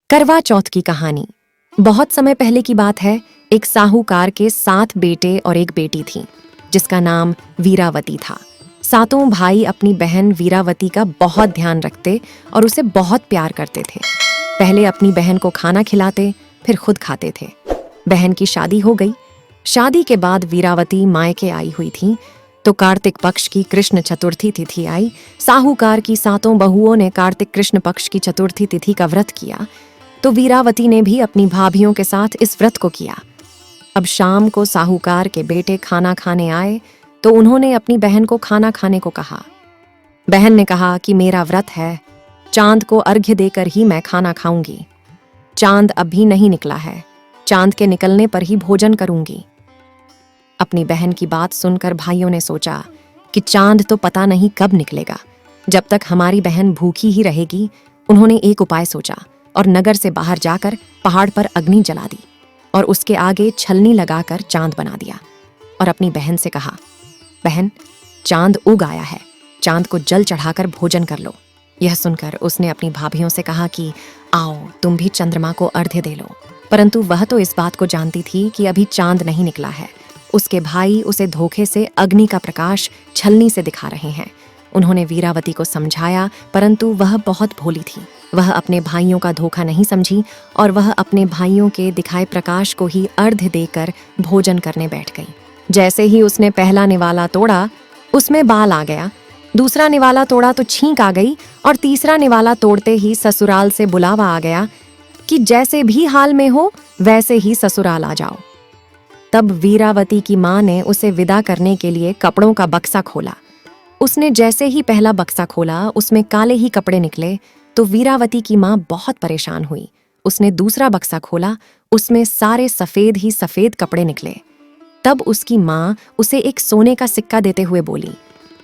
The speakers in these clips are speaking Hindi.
करवा चौथ की कहानी। बहुत समय पहले की बात है। एक साहूकार के 7 बेटे और एक बेटी थी जिसका नाम वीरावती था। सातों भाई अपनी बहन वीरावती का बहुत ध्यान रखते और उसे बहुत प्यार करते थे। पहले अपनी बहन को खाना खिलाते, फिर खुद खाते थे। बहन की शादी हो गई। शादी के बाद वीरावती मायके आई हुई थी तो कार्तिक पक्ष की कृष्ण चतुर्थी तिथि आई। साहूकार की 7 बहुओं ने कार्तिक कृष्ण पक्ष की चतुर्थी तिथि का व्रत किया तो वीरावती ने भी अपनी भाभियों के साथ इस व्रत को किया। अब शाम को साहूकार के बेटे खाना खाने आए तो उन्होंने अपनी बहन को खाना खाने को कहा। बहन ने कहा कि मेरा व्रत है, चांद को अर्घ्य देकर ही मैं खाना खाऊंगी। चांद अभी नहीं निकला है, चांद के निकलने पर ही भोजन करूंगी। अपनी बहन की बात सुनकर भाइयों ने सोचा कि चांद तो पता नहीं कब निकलेगा, जब तक हमारी बहन भूखी ही रहेगी। उन्होंने एक उपाय सोचा और नगर से बाहर जाकर पहाड़ पर अग्नि जला दी और उसके आगे छलनी लगाकर चांद बना दिया और अपनी बहन से कहा, बहन, चांद उग आया है, चांद को जल चढ़ाकर भोजन कर लो। यह सुनकर उसने अपनी भाभियों से कहा कि आओ तुम भी चंद्रमा को अर्घ्य दे लो। परंतु वह तो इस बात को जानती थी कि अभी चांद नहीं निकला है। उसके भाई उसे धोखे से अग्नि का प्रकाश छलनी से दिखा रहे हैं। उन्होंने वीरावती को समझाया परंतु वह बहुत भोली थी। वह अपने भाइयों का धोखा नहीं समझी और वह अपने भाइयों के दिखाए प्रकाश को ही अर्घ्य देकर भोजन करने बैठ गई। जैसे ही उसने पहला निवाला तोड़ा उसमें बाल आ गया, दूसरा निवाला तोड़ा तो छींक आ गई और तीसरा निवाला तोड़ते ही ससुराल से बुलावा आ गया कि जैसे भी हाल में हो वैसे ही ससुराल आ जाओ। तब वीरावती की माँ ने उसे विदा करने के लिए कपड़ों का बक्सा खोला। उसने जैसे ही पहला बक्सा खोला उसमें काले ही कपड़े निकले तो वीरावती की माँ बहुत परेशान हुई। उसने दूसरा बक्सा खोला, उसमें सारे सफेद ही सफेद कपड़े निकले। तब उसकी माँ उसे एक सोने का सिक्का देते हुए बोली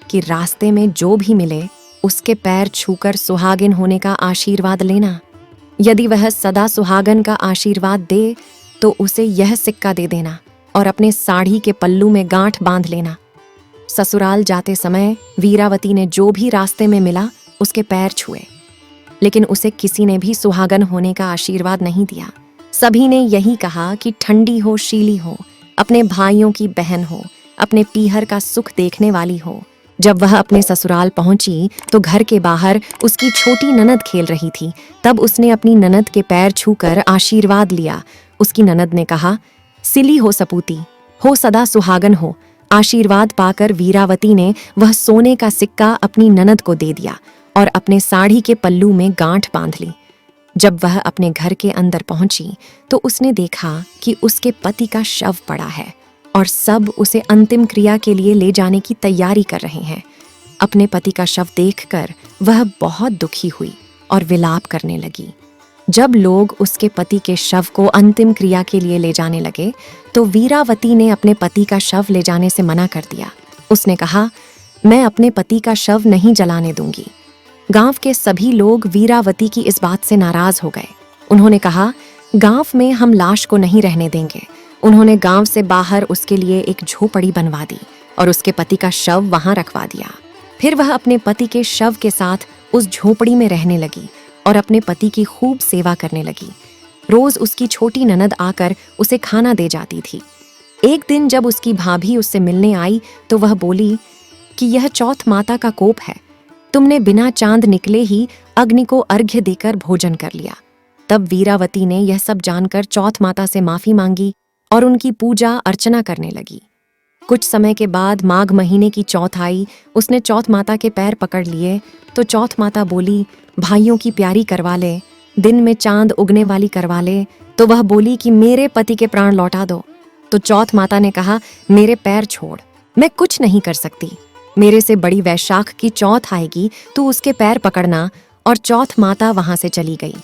कि रास्ते में जो भी मिले उसके पैर छूकर सुहागिन होने का आशीर्वाद लेना। यदि वह सदा सुहागन का आशीर्वाद दे तो उसे यह सिक्का दे देना और अपने साड़ी के पल्लू में गांठ बांध लेना। ससुराल जाते समय वीरावती ने जो भी रास्ते में मिला उसके पैर छुए, लेकिन उसे किसी ने भी सुहागन होने का आशीर्वाद नहीं दिया। सभी ने यही कहा कि ठंडी हो, शीली हो, अपने भाइयों की बहन हो, अपने पीहर का सुख देखने वाली हो। जब वह अपने ससुराल पहुंची तो घर के बाहर उसकी छोटी ननद खेल रही थी। तब उसने अपनी ननद के पैर छूकर आशीर्वाद लिया। उसकी ननद ने कहा, सिली हो सपूती, हो सदा सुहागन हो। आशीर्वाद पाकर वीरावती ने वह सोने का सिक्का अपनी ननद को दे दिया और अपने साड़ी के पल्लू में गांठ बांध ली। जब वह अपने घर के अंदर पहुंची तो उसने देखा कि उसके पति का शव पड़ा है और सब उसे अंतिम क्रिया के लिए ले जाने की तैयारी कर रहे हैं। अपने पति का शव देखकर वह बहुत दुखी हुई और विलाप करने लगी। जब लोग उसके पति के शव को अंतिम क्रिया के लिए ले जाने लगे तो वीरावती ने अपने पति का शव ले जाने से मना कर दिया। उसने कहा, मैं अपने पति का शव नहीं जलाने दूंगी। गांव के सभी लोग वीरावती की इस बात से नाराज हो गए। उन्होंने कहा, गांव में हम लाश को नहीं रहने देंगे। उन्होंने गांव से बाहर उसके लिए एक झोपड़ी बनवा दी और उसके पति का शव वहां रखवा दिया। फिर वह अपने पति के शव के साथ उस झोपड़ी में रहने लगी और अपने पति की खूब सेवा करने लगी। रोज उसकी छोटी ननद आकर उसे खाना दे जाती थी। एक दिन जब उसकी भाभी उससे मिलने आई तो वह बोली कि यह चौथ माता का कोप है, तुमने बिना चांद निकले ही अग्नि को अर्घ्य देकर भोजन कर लिया। तब वीरावती ने यह सब जानकर चौथ माता से माफी मांगी और उनकी पूजा अर्चना करने लगी। कुछ समय के बाद माघ महीने की चौथ आई। उसने चौथ माता के पैर पकड़ लिए तो चौथ माता बोली, भाइयों की प्यारी करवा ले, दिन में चांद उगने वाली करवा ले। तो वह बोली कि मेरे पति के प्राण लौटा दो। तो चौथ माता ने कहा, मेरे पैर छोड़, मैं कुछ नहीं कर सकती। मेरे से बड़ी वैशाख की चौथ आएगी, तू उसके पैर पकड़ना। और चौथ माता वहां से चली गई।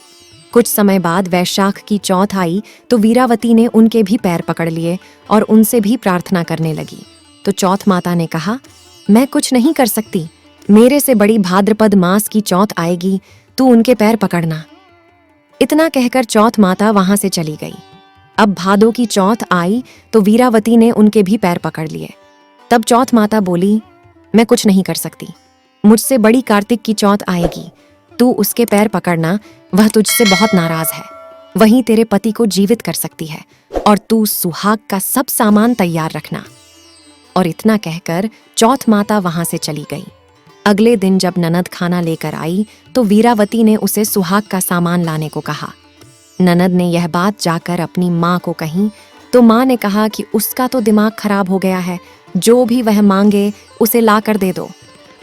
कुछ समय बाद वैशाख की चौथ आई तो वीरावती ने उनके भी पैर पकड़ लिए और उनसे भी प्रार्थना करने लगी। तो चौथ माता ने कहा, मैं कुछ नहीं कर सकती, मेरे से बड़ी भाद्रपद मास की चौथ आएगी, तू उनके पैर पकड़ना। इतना कहकर चौथ माता वहां से चली गई। अब भादों की चौथ आई तो वीरावती ने उनके भी पैर पकड़ लिए। तब चौथ माता बोली, मैं कुछ नहीं कर सकती, मुझसे बड़ी कार्तिक की चौथ आएगी, तू उसके पैर पकड़ना, वह तुझसे बहुत नाराज है। वहीं तेरे पति को जीवित कर सकती है और तू सुहाग का सब सामान तैयार रखना। और इतना कहकर चौथ माता वहां से चली गई। अगले दिन जब ननद खाना लेकर आई तो वीरावती ने उसे सुहाग का सामान लाने को कहा। ननद ने यह बात जाकर अपनी माँ को कही तो माँ ने कहा कि उसका तो दिमाग खराब हो गया है, जो भी वह मांगे उसे ला कर दे दो।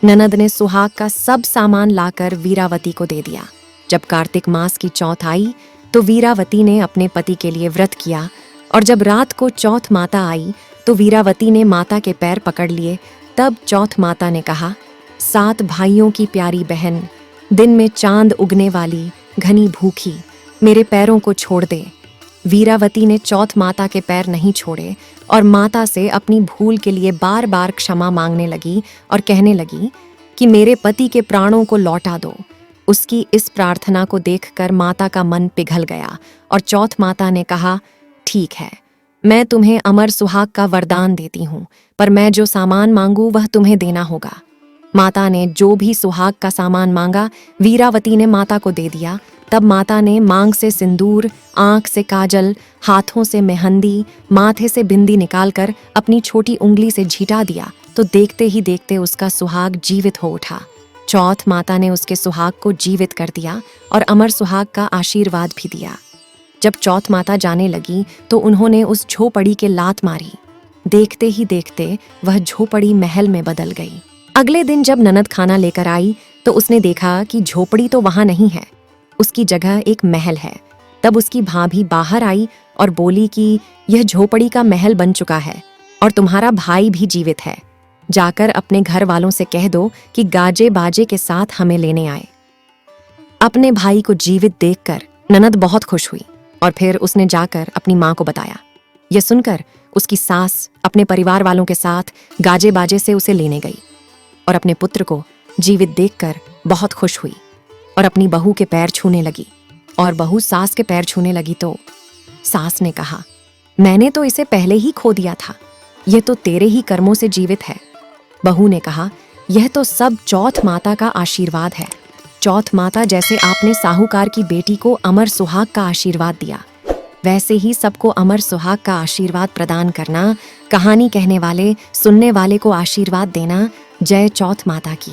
ननद ने सुहाग का सब सामान लाकर वीरावती को दे दिया। जब कार्तिक मास की चौथ आई तो वीरावती ने अपने पति के लिए व्रत किया और जब रात को चौथ माता आई तो वीरावती ने माता के पैर पकड़ लिए। तब चौथ माता ने कहा, 7 भाइयों की प्यारी बहन, दिन में चांद उगने वाली, घनी भूखी, मेरे पैरों को छोड़ दे। वीरावती ने चौथ माता के पैर नहीं छोड़े और माता से अपनी भूल के लिए बार बार क्षमा मांगने लगी और कहने लगी कि मेरे पति के प्राणों को लौटा दो। उसकी इस प्रार्थना को देखकर माता का मन पिघल गया और चौथ माता ने कहा, ठीक है, मैं तुम्हें अमर सुहाग का वरदान देती हूँ, पर मैं जो सामान मांगू वह तुम्हें देना होगा। माता ने जो भी सुहाग का सामान मांगा वीरावती ने माता को दे दिया। तब माता ने मांग से सिंदूर, आंख से काजल, हाथों से मेहंदी, माथे से बिंदी निकालकर अपनी छोटी उंगली से झिटा दिया तो देखते ही देखते उसका सुहाग जीवित हो उठा। चौथ माता ने उसके सुहाग को जीवित कर दिया और अमर सुहाग का आशीर्वाद भी दिया। जब चौथ माता जाने लगी तो उन्होंने उस झोपड़ी के लात मारी। देखते ही देखते वह झोपड़ी महल में बदल गई। अगले दिन जब ननद खाना लेकर आई तो उसने देखा कि झोपड़ी तो वहां नहीं है, उसकी जगह एक महल है। तब उसकी भाभी बाहर आई और बोली कि यह झोपड़ी का महल बन चुका है और तुम्हारा भाई भी जीवित है। जाकर अपने घर वालों से कह दो कि गाजे बाजे के साथ हमें लेने आए। अपने भाई को जीवित देखकर ननद बहुत खुश हुई और फिर उसने जाकर अपनी माँ को बताया। यह सुनकर उसकी सास अपने परिवार वालों के साथ गाजे बाजे से उसे लेने गई और अपने पुत्र को जीवित देखकर बहुत खुश हुई और अपनी बहू के पैर छूने लगी। और बहू सास के पैर छूने लगी तो सास ने कहा, मैंने तो इसे पहले ही खो दिया था, यह तो तेरे ही कर्मों से जीवित है। बहू ने कहा, यह तो सब चौथ माता का आशीर्वाद है। चौथ माता जैसे आपने साहूकार की बेटी को अमर सुहाग का आशीर्वाद दिया, वैसे ही सबको अमर सुहाग का आशीर्वाद प्रदान करना। कहानी कहने वाले, सुनने वाले को आशीर्वाद देना। जय चौथ माता की।